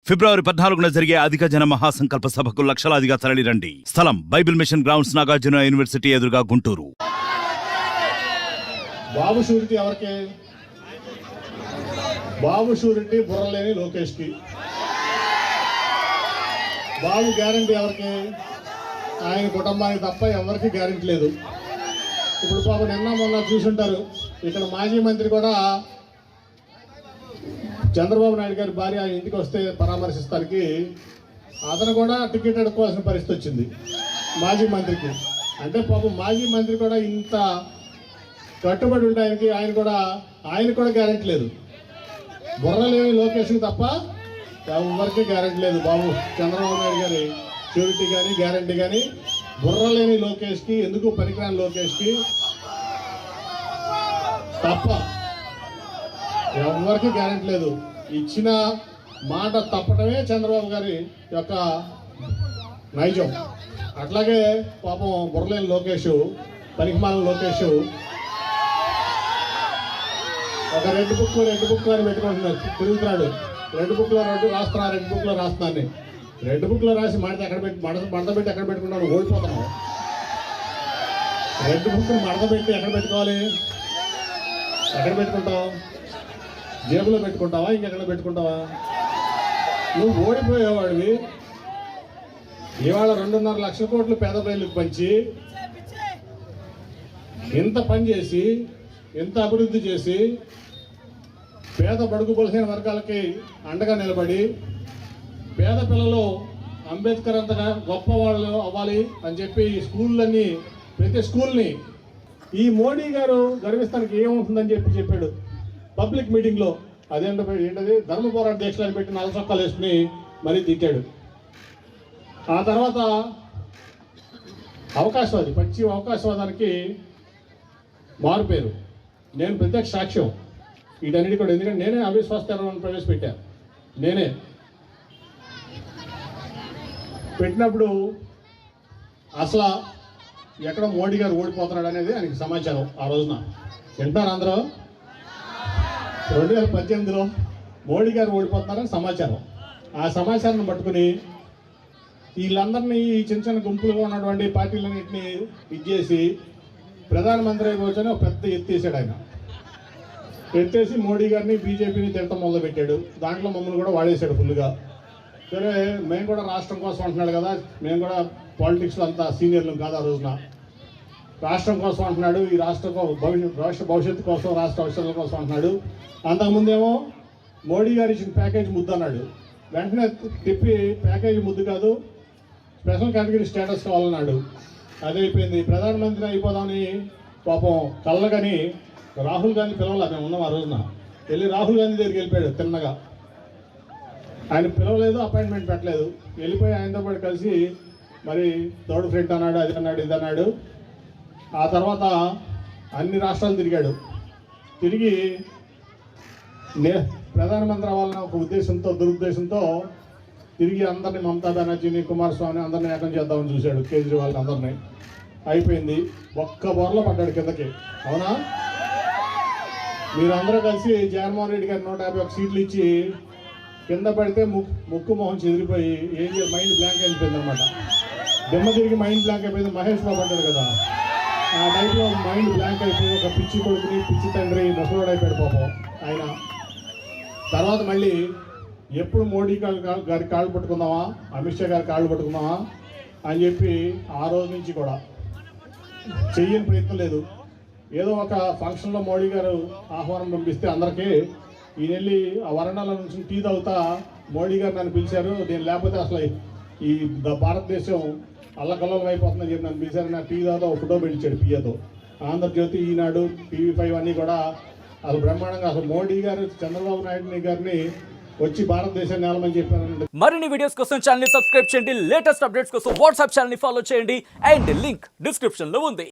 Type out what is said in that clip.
ఫిబ్రవరి 14న జరిగే అధిక జన మహాసంకల్ప సభకు లక్షలాదిగా తరలిరండి. స్థలం Bible mission grounds, Nagarjuna university ఎదురుగా, గుంటూరు. బాబు షూరిటీ ఎవరికి? బాబు షూరిటీ బుర్రలేని లోకేష్ కి. బాబు గ్యారంటీ ఎవరికి? ఆయన కుటుంబానికి తప్ప ఎవరికి గ్యారంటీ లేదు. ఇప్పుడు పాప నిన్న మొన్న చూసుంటారు, ఇక్కడ మాజీ మంత్రి కూడా చంద్రబాబు నాయుడు గారి భార్య ఇంటికి వస్తే పరామర్శిస్తానికి అతను కూడా టికెట్ అడుక్కోవాల్సిన పరిస్థితి వచ్చింది మాజీ మంత్రికి. అంటే పాపం మాజీ మంత్రి కూడా ఇంత కట్టుబడి ఉండడానికి ఆయన కూడా గ్యారెంటీ లేదు. బుర్రలేని లోకేష్కి తప్ప ఎవరికి గ్యారెంటీ లేదు. బాబు చంద్రబాబు నాయుడు గారి షూరిటీ కానీ గ్యారెంటీ కానీ బుర్రలేని లోకేష్కి, ఎందుకు పనికిరాని లోకేష్కి తప్ప ఎవరికి గ్యారెంటీ లేదు. ఇచ్చిన మాట తప్పటమే చంద్రబాబు గారి యొక్క నైజం. అట్లాగే పాపం బుర్రలేని లోకేష్, పనికిమాలిన లోకేష్ ఒక రెడ్ బుక్ అని పెట్టుకుంటున్నాడు, తిరుగుతున్నాడు. రెడ్ బుక్లో రాస్తున్నాను. రెడ్ బుక్లో రాసి మడత పెట్టి ఎక్కడ పెట్టుకున్నాడు? ఓడిపోతున్నావు. రెడ్ బుక్ మడత పెట్టి ఎక్కడ పెట్టుకోవాలి? ఎక్కడ పెట్టుకుంటావు? జేబులో పెట్టుకుంటావా? ఇంకెక్కడ పెట్టుకుంటావా? నువ్వు ఓడిపోయేవాడివి. ఇవాళ 2.5 లక్షల కోట్లు పేద ప్రజలకు పంచి, ఇంత పని చేసి, ఇంత అభివృద్ధి చేసి, పేద బడుగు బలహీన వర్గాలకి అండగా నిలబడి, పేద పిల్లలు అంబేద్కర్ అంతగా గొప్ప వాళ్ళు అవ్వాలి అని చెప్పి స్కూళ్ళన్నీ, ప్రతి స్కూల్ని ఈ మోడీ గారు గర్విస్తానికి ఏమవుతుందని చెప్పాడు పబ్లిక్ మీటింగ్లో. ఏంటది ధర్మ పోరాట దీక్షలు పెట్టి 4 చొక్కాలు వేసుకుని మరీ తిట్టాడు. ఆ తర్వాత పచ్చి అవకాశవాదానికి మారుపేరు. నేను ప్రత్యక్ష సాక్ష్యం వీటన్నిటి కూడా. ఎందుకంటే నేనే అవిశ్వాస తీర్మానం ప్రవేశపెట్టాను. నేనే పెట్టినప్పుడు అసలు ఎక్కడ మోడీ గారు ఓడిపోతున్నాడు అనేది ఆయనకి సమాచారం. ఆ రోజున వింటారు అందరూ. 2018లో మోడీ గారు ఓడిపోతున్నారని సమాచారం. ఆ సమాచారాన్ని పట్టుకుని వీళ్ళందరినీ, ఈ చిన్న గుంపులుగా ఉన్నటువంటి పార్టీలన్నింటినీ ఇచ్చేసి ప్రధానమంత్రి అయిపోవచ్చని ఒక పెద్ద ఎత్తేసాడు. ఆయన ఎత్తేసి మోడీ గారిని, బీజేపీని తిట్టడం మొదలుపెట్టాడు. దాంట్లో మమ్మల్ని కూడా వాడేశాడు ఫుల్గా. సరే, మేము కూడా రాష్ట్రం కోసం అంటున్నాడు కదా, మేము కూడా పాలిటిక్స్లో అంతా సీనియర్లు కాదు. ఆ రోజున రాష్ట్రం కోసం అంటున్నాడు, ఈ రాష్ట్ర భవిష్యత్తు కోసం, రాష్ట్ర అవసరాల కోసం అంటున్నాడు. అంతకుముందేమో మోడీ గారు ఇచ్చిన ప్యాకేజ్ ముద్దు అన్నాడు. వెంటనే తిప్పి ప్యాకేజీ ముద్దు కాదు, స్పెషల్ కేటగిరీ స్టేటస్ కావాలన్నాడు. అది అయిపోయింది. ప్రధానమంత్రి అయిపోదామని పాపం కళ్ళగని రాహుల్ గాంధీ పిలవలేదు. మేము ఉన్నాం ఆ రోజున. వెళ్ళి రాహుల్ గాంధీ దగ్గరికి వెళ్ళిపోయాడు తిన్నగా. ఆయన పిలవలేదు, అపాయింట్మెంట్ పెట్టలేదు. వెళ్ళిపోయి ఆయనతో పాటు కలిసి మరి థర్డ్ ఫ్రంట్ అన్నాడు, అది అన్నాడు, ఇది అన్నాడు. ఆ తర్వాత అన్ని రాష్ట్రాలు తిరిగాడు. తిరిగి ప్రధానమంత్రి అవ్వాలన్న ఒక ఉద్దేశంతో, దురుద్దేశంతో తిరిగి అందరినీ, మమతా బెనర్జీని, కుమారస్వామిని అందరినీ ఏకం చేద్దామని చూశాడు. కేజ్రీవాల్ అందరినీ. అయిపోయింది. ఒక్క బొరలో పడ్డాడు కిందకి. అవునా? మీరందరూ కలిసి జగన్మోహన్ రెడ్డి గారి 151 సీట్లు ఇచ్చి కింద పడితే ముక్కు మొహం చెదిరిపోయి మైండ్ బ్లాంక్ అయిపోయింది అనమాట. దిమ్మ తిరిగి మైండ్ బ్లాంక్ అయిపోయింది. మహేష్ బాబు అంటాడు కదా, ఆ టైప్లో మైండ్ బ్లాంక్ అయిపోయి ఒక పిచ్చి కొడుకుని, పిచ్చి తండ్రి, ముసలోడు అయిపోయాడు పాపం ఆయన. తర్వాత మళ్ళీ ఎప్పుడు మోడీ గారి కాళ్ళు పట్టుకుందామా, అమిత్ షా గారి కాళ్ళు పట్టుకుందామా అని చెప్పి ఆ రోజు నుంచి కూడా చెయ్యని ప్రయత్నం లేదు. ఏదో ఒక ఫంక్షన్లో మోడీ గారు ఆహ్వానం పంపిస్తే అందరికీ ఈయన వెళ్ళి ఆ వరండాల నుంచి టీ తాగుతా మోడీ గారు నన్ను పిలిచారు, నేను లేకపోతే అసలు ఈ భారతదేశం అల్లకల్లం అయిపోతుందని చెప్పి నన్ను పిలిచారు. నా టీ తాగుతా ఒక ఫోటో పెట్టించాడు పియ్యతో. ఆంధ్రజ్యోతి, ఈనాడు, TV5 అన్నీ కూడా అసలు బ్రహ్మాండంగా అసలు మోడీ గారు చంద్రబాబు నాయుడు గారిని వచ్చి భారతదేశాన్ని నేలమని చెప్పారు. మరిన్ని వీడియోస్ కోసం ఛానల్ ని సబ్స్క్రైబ్ చేయండి. లేటెస్ట్ అప్డేట్స్ కోసం వాట్సాప్ ఛానల్ ని ఫాలో చేయండి. అండ్ లింక్ డిస్క్రిప్షన్ లో ఉంది.